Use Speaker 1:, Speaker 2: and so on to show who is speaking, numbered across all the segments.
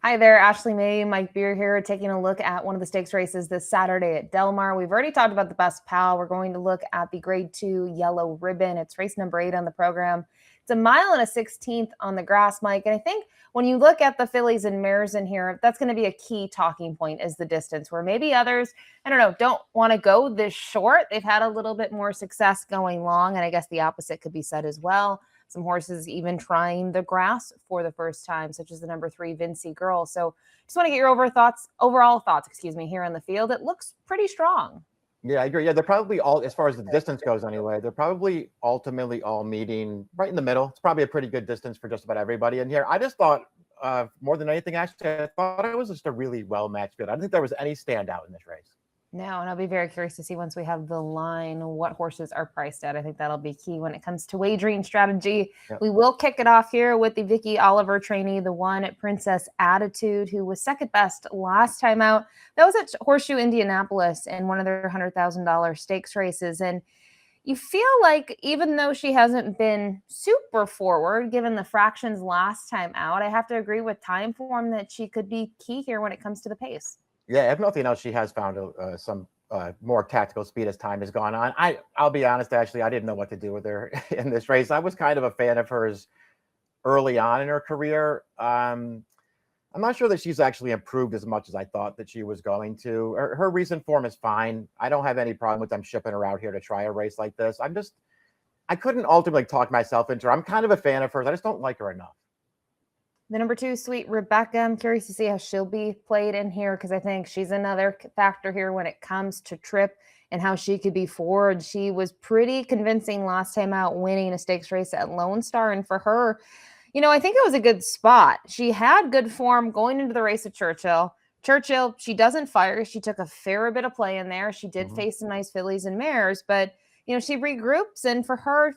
Speaker 1: Hi there, Ashley May, Mike Beer here, taking a look at one of the stakes races this Saturday at Del Mar. We've already talked about the Best Pal. We're going to look at the Grade 2 Yellow Ribbon. It's race number 8 on the program. It's a mile and a 16th on the grass, Mike. And I think when you look at the fillies and mares in here, that's going to be a key talking point is the distance, where maybe others, I don't know, don't want to go this short. They've had a little bit more success going long, and I guess the opposite could be said as well. Some horses even trying the grass for the first time, such as the number 3 Vincey Girl. So just want to get your overall thoughts, here on the field. It looks pretty strong.
Speaker 2: Yeah, I agree. Yeah, they're probably all, as far as the distance goes anyway, they're probably ultimately all meeting right in the middle. It's probably a pretty good distance for just about everybody in here. I just thought, more than anything, actually, I thought it was just a really well-matched field. I don't think there was any standout in this race.
Speaker 1: No, and I'll be very curious to see once we have the line what horses are priced at. I think that'll be key when it comes to wagering strategy. Yep. We will kick it off here with the Vicky Oliver trainee, the one at Princess Attitude, who was second best last time out. That was at Horseshoe Indianapolis in one of their $100,000 stakes races. And you feel like even though she hasn't been super forward, given the fractions last time out, I have to agree with time form that she could be key here when it comes to the pace.
Speaker 2: Yeah, if nothing else, she has found some more tactical speed as time has gone on. I'll be honest, actually, I didn't know what to do with her in this race. I was kind of a fan of hers early on in her career. I'm not sure that she's actually improved as much as I thought that she was going to. Her recent form is fine. I don't have any problem with them shipping her out here to try a race like this. I couldn't ultimately talk myself into her. I'm kind of a fan of hers. I just don't like her enough.
Speaker 1: The number 2, Sweet Rebecca, I'm curious to see how she'll be played in here because I think she's another factor here when it comes to trip and how she could be forward. She was pretty convincing last time out, winning a stakes race at Lone Star. And for her, I think it was a good spot. She had good form going into the race at Churchill. Churchill, she doesn't fire. She took a fair bit of play in there. She did face some nice fillies and mares, but, she regroups. And for her,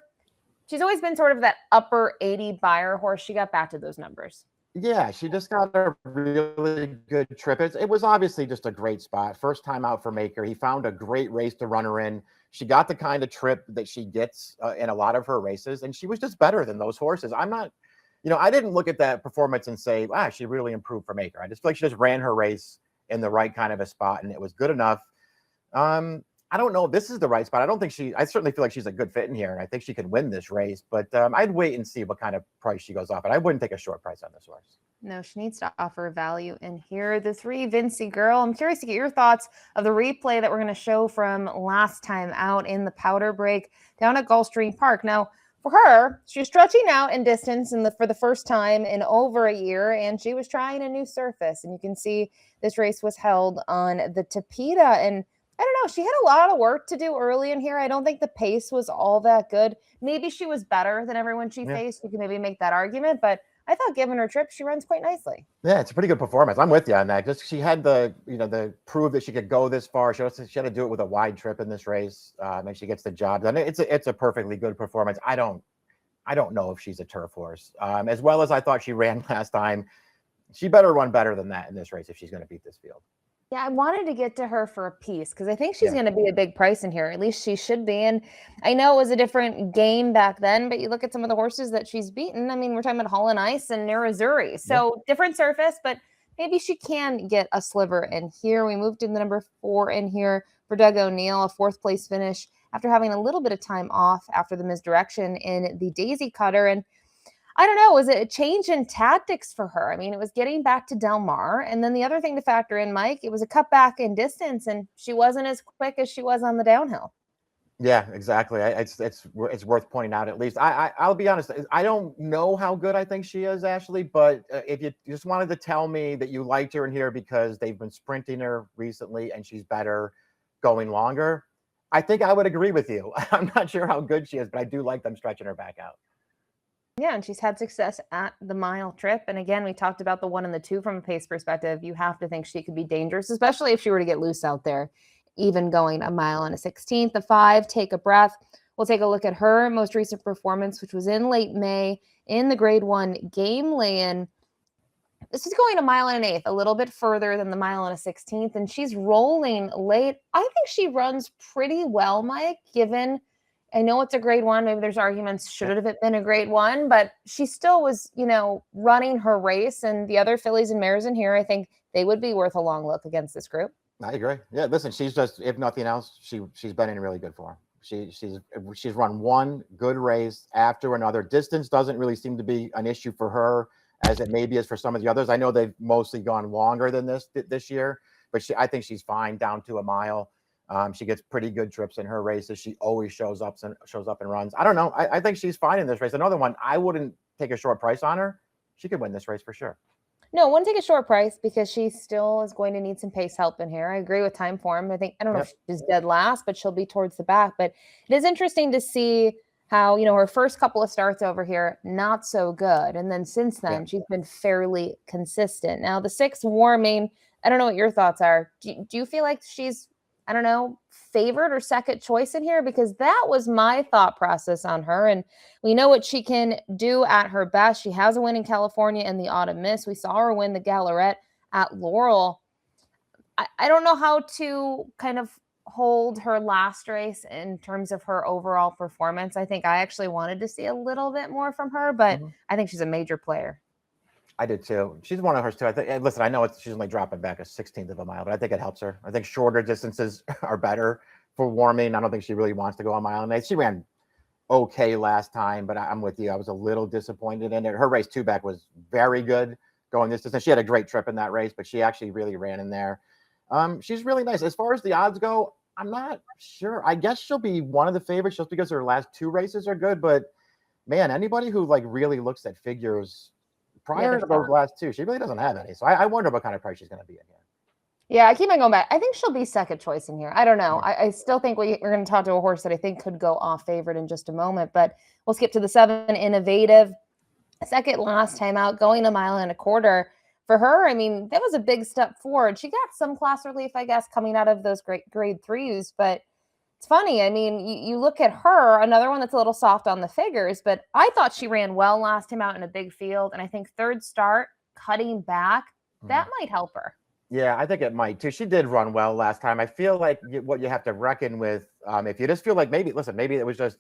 Speaker 1: she's always been sort of that upper 80 buyer horse. She got back to those numbers.
Speaker 2: Yeah, she just got a really good trip. It was obviously just a great spot. First time out for Maker. He found a great race to run her in. She got the kind of trip that she gets in a lot of her races, and she was just better than those horses. I'm not, I didn't look at that performance and say, she really improved for Maker. I just feel like she just ran her race in the right kind of a spot, and it was good enough. I don't know if this is the right spot. I certainly feel like she's a good fit in here, and I think she can win this race, but I'd wait and see what kind of price she goes off. And I wouldn't take a short price on this horse.
Speaker 1: No, she needs to offer value in here. The 3, Vincey Girl. I'm curious to get your thoughts of the replay that we're going to show from last time out in the powder break down at Gulfstream Park. Now, for her, she's stretching out in distance for the first time in over a year, and she was trying a new surface. And you can see this race was held on the Tapeta, and I don't know. She had a lot of work to do early in here. I don't think the pace was all that good. Maybe she was better than everyone she faced. You can maybe make that argument, but I thought given her trip, she runs quite nicely.
Speaker 2: Yeah, it's a pretty good performance. I'm with you on that. Just she had the prove that she could go this far. She had to do it with a wide trip in this race, and she gets the job done. It's a perfectly good performance. I don't know if she's a turf horse. As well as I thought she ran last time, she better run better than that in this race if she's going to beat this field.
Speaker 1: Yeah, I wanted to get to her for a piece because I think she's going to be a big price in here. At least she should be. And I know it was a different game back then, but you look at some of the horses that she's beaten. I mean, we're talking about Hull and Ice and Nerazzurri. So different surface, but maybe she can get a sliver in here. We moved in the number 4 in here for Doug O'Neill, a 4th place finish after having a little bit of time off after the misdirection in the Daisy Cutter. And I don't know, was it a change in tactics for her? I mean, it was getting back to Del Mar. And then the other thing to factor in, Mike, it was a cutback in distance, and she wasn't as quick as she was on the downhill.
Speaker 2: Yeah, exactly. It's worth pointing out at least. I'll be honest, I don't know how good I think she is, Ashley, but if you just wanted to tell me that you liked her in here because they've been sprinting her recently and she's better going longer, I think I would agree with you. I'm not sure how good she is, but I do like them stretching her back out.
Speaker 1: Yeah, and she's had success at the mile trip. And again, we talked about the 1 and the 2 from a pace perspective. You have to think she could be dangerous, especially if she were to get loose out there, even going a mile and a 16th. The 5, Take a Breath. We'll take a look at her most recent performance, which was in late May in the Grade 1 game lay-in. This is going a mile and an 1/8, a little bit further than the mile and a 16th, and she's rolling late. I think she runs pretty well, Mike, given I know it's a grade one. Maybe there's arguments, should it have been a grade one, but she still was, running her race. And the other fillies and mares in here, I think they would be worth a long look against this group.
Speaker 2: I agree. Yeah, listen, she's just, if nothing else, she's been in really good form. She's run one good race after another. Distance doesn't really seem to be an issue for her as it maybe is for some of the others. I know they've mostly gone longer than this year, but I think she's fine down to a mile. She gets pretty good trips in her races. She always shows up and runs. I don't know. I think she's fine in this race. Another one, I wouldn't take a short price on her. She could win this race for sure.
Speaker 1: No, wouldn't take a short price because she still is going to need some pace help in here. I agree with time form. I don't know if she's dead last, but she'll be towards the back. But it is interesting to see how, her first couple of starts over here, not so good. And then since then, she's been fairly consistent. Now, the 6 Warming, I don't know what your thoughts are. Do you feel like she's, favored or second choice in here? Because that was my thought process on her. And we know what she can do at her best. She has a win in California in the Autumn Miss. We saw her win the Gallarette at Laurel. I don't know how to kind of hold her last race in terms of her overall performance. I think I actually wanted to see a little bit more from her, but I think she's a major player.
Speaker 2: I did too. She's one of hers too. I think. Listen, I know she's only dropping back a 16th of a mile, but I think it helps her. I think shorter distances are better for Warming. I don't think she really wants to go a mile. And she ran okay last time, but I'm with you. I was a little disappointed in it. Her race 2 back was very good going this distance. She had a great trip in that race, but she actually really ran in there. She's really nice. As far as the odds go, I'm not sure. I guess she'll be one of the favorites just because her last 2 races are good. But man, anybody who really looks at figures prior to those last 2, she really doesn't have any. So I wonder what kind of price she's going to be in here.
Speaker 1: Yeah, I keep on going back. I think she'll be second choice in here. I don't know. I still think we're going to talk to a horse that I think could go off favorite in just a moment. But we'll skip to the 7 Innovative. Second last time out, going 1.25 miles. For her, that was a big step forward. She got some class relief, I guess, coming out of those grade 3s. But it's funny. You look at her, another one that's a little soft on the figures, but I thought she ran well last time out in a big field. And I think third start, cutting back, that might help her.
Speaker 2: Yeah, I think it might too. She did run well last time. I feel like what you have to reckon with, if you just feel like maybe it was just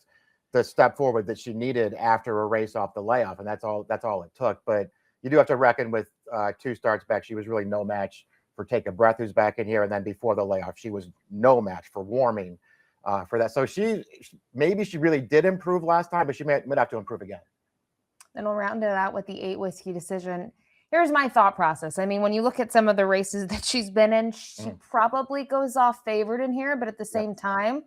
Speaker 2: the step forward that she needed after a race off the layoff, and that's all it took. But you do have to reckon with 2 starts back. She was really no match for Take a Breath, who's back in here, and then before the layoff, she was no match for Warming for that. So maybe she really did improve last time, but she might have to improve again.
Speaker 1: Then we'll round it out with the 8 Whiskey Decision. Here's my thought process. When you look at some of the races that she's been in, she probably goes off favored in here, but at the same time,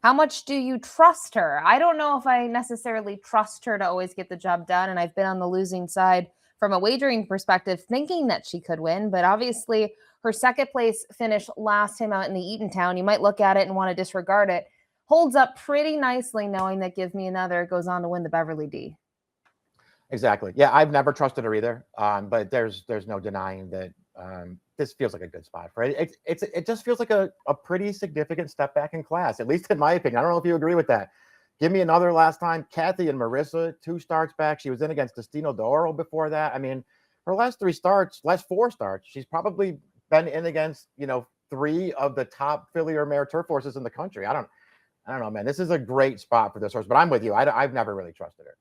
Speaker 1: how much do you trust her? I don't know if I necessarily trust her to always get the job done, and I've been on the losing side from a wagering perspective, thinking that she could win, but obviously her second place finish last time out in the Eatontown, you might look at it and want to disregard it, holds up pretty nicely knowing that Give Me Another goes on to win the Beverly D.
Speaker 2: Exactly. Yeah, I've never trusted her either. But there's no denying that this feels like a good spot for it. It just feels like a pretty significant step back in class, at least in my opinion. I don't know if you agree with that. Give Me Another last time. Kathy and Marissa, 2 starts back. She was in against Destino d'Oro before that. Her last 4 starts, she's probably been in against 3 of the top filly or mare turf horses in the country. I don't know, man. This is a great spot for this horse, but I'm with you. I've never really trusted her.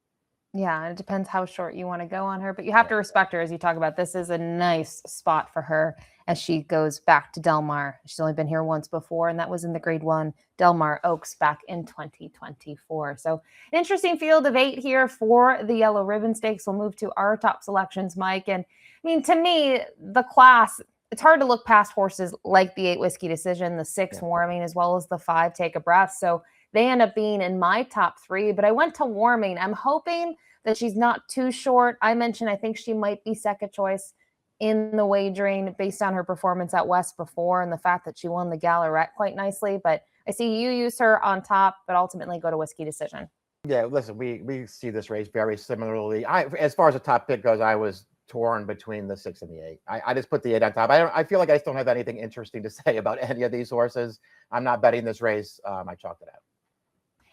Speaker 1: Yeah, and it depends how short you want to go on her, but you have to respect her as you talk about. This is a nice spot for her as she goes back to Del Mar. She's only been here once before, and that was in the grade 1 Del Mar Oaks back in 2024. So an interesting field of 8 here for the Yellow Ribbon Stakes. We'll move to our top selections, Mike. And to me, the class, it's hard to look past horses like the 8 Whiskey Decision, the 6 Warming, as well as the 5 Take a Breath. So they end up being in my top 3, but I went to Warming. I'm hoping that she's not too short. I mentioned I think she might be second choice in the wagering based on her performance at West before and the fact that she won the Gallarette quite nicely. But I see you use her on top, but ultimately go to Whiskey Decision.
Speaker 2: Yeah, listen, we see this race very similarly. As far as the top pick goes, I was torn between the 6 and the 8. I just put the 8 on top. I feel like I just don't have anything interesting to say about any of these horses. I'm not betting this race. I chalked it out.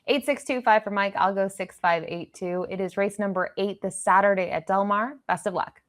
Speaker 1: 8625 for Mike. I'll go 6582. It is race number 8 this Saturday at Del Mar. Best of luck.